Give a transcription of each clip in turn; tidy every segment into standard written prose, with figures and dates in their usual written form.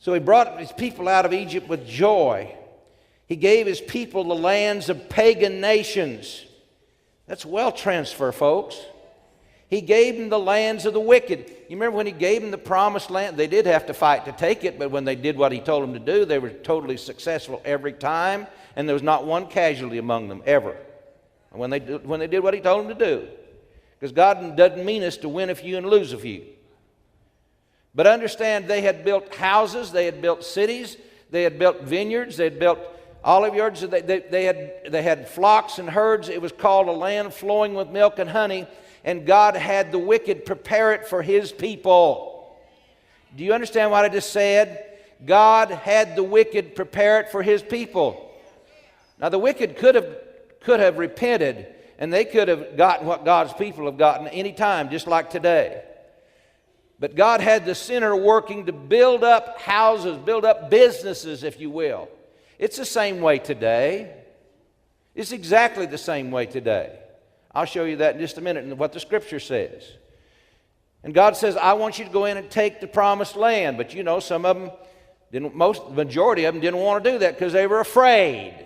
So he brought his people out of Egypt with joy. He gave his people the lands of pagan nations. That's wealth transfer, folks. He gave them the lands of the wicked. You remember when he gave them the promised land? They did have to fight to take it, but when they did what he told them to do, they were totally successful every time, and there was not one casualty among them, ever, when they did what he told them to do. Because God doesn't mean us to win a few and lose a few. But understand, they had built houses, they had built cities, they had built vineyards, they had built olive yards, they had flocks and herds. It was called a land flowing with milk and honey, and God had the wicked prepare it for his people. Do you understand what I just said? God had the wicked prepare it for his people. Now the wicked could have repented, and they could have gotten what God's people have gotten any time, just like today. But God had the sinner working to build up houses, build up businesses, if you will. It's the same way today. It's exactly the same way today. I'll show you that in just a minute and what the Scripture says. And God says, I want you to go in and take the promised land. But you know, some of them didn't, the majority of them didn't want to do that because they were afraid.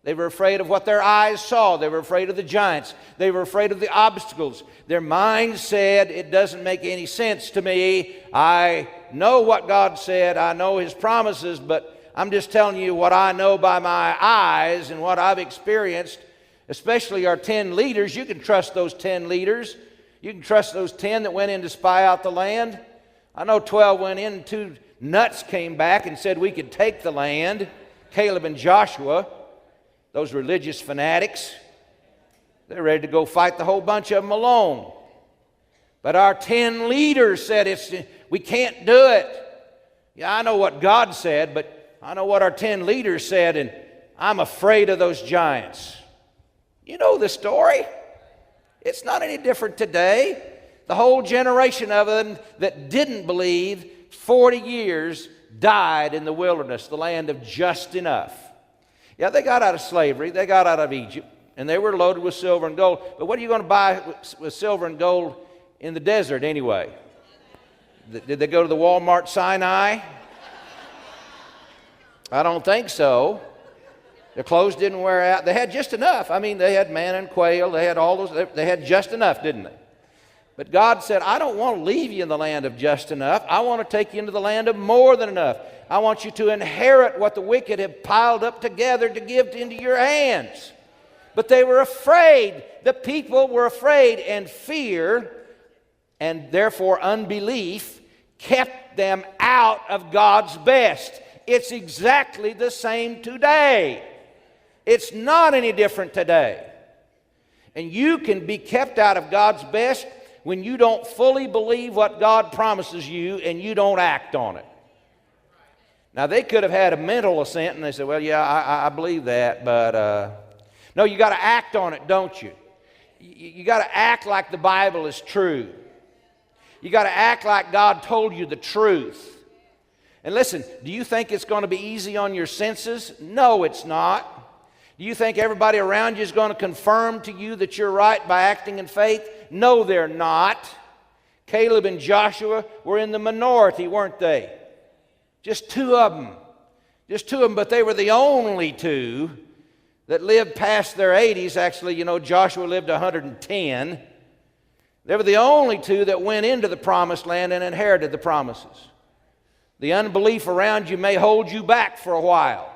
They were afraid of what their eyes saw. They were afraid of the giants. They were afraid of the obstacles. Their minds said, it doesn't make any sense to me. I know what God said. I know his promises, but I'm just telling you what I know by my eyes and what I've experienced, especially our 10 leaders. You can trust those 10 leaders. You can trust those 10 that went in to spy out the land. I know 12 went in and 2 nuts came back and said we could take the land. Caleb and Joshua. Those religious fanatics, they're ready to go fight the whole bunch of them alone. But our 10 leaders said, we can't do it. Yeah, I know what God said, but I know what our 10 leaders said, and I'm afraid of those giants. You know the story. It's not any different today. The whole generation of them that didn't believe, 40 years, died in the wilderness, the land of just enough. Yeah, they got out of slavery, they got out of Egypt, and they were loaded with silver and gold. But what are you going to buy with silver and gold in the desert anyway? Did they go to the Walmart Sinai? I don't think so. Their clothes didn't wear out. They had just enough. I mean, they had manna and quail. They had all those. They had just enough, didn't they? But God said, I don't want to leave you in the land of just enough. I want to take you into the land of more than enough. I want you to inherit what the wicked have piled up together to give into your hands. But they were afraid. The people were afraid, and fear, and therefore unbelief, kept them out of God's best. It's exactly the same today. It's not any different today. And you can be kept out of God's best when you don't fully believe what God promises you and you don't act on it. Now, they could have had a mental assent and they said, well, yeah, I believe that, but no, you got to act on it, don't you? You got to act like the Bible is true. You got to act like God told you the truth. And listen, do you think it's going to be easy on your senses? No, it's not. Do you think everybody around you is going to confirm to you that you're right by acting in faith? No, they're not. Caleb and Joshua were in the minority, weren't they? Just 2 of them. Just 2 of them, but they were the only 2 that lived past their 80s. Actually, you know, Joshua lived 110. They were the only 2 that went into the promised land and inherited the promises. The unbelief around you may hold you back for a while.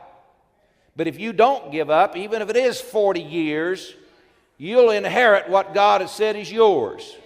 But if you don't give up, even if it is 40 years, you'll inherit what God has said is yours.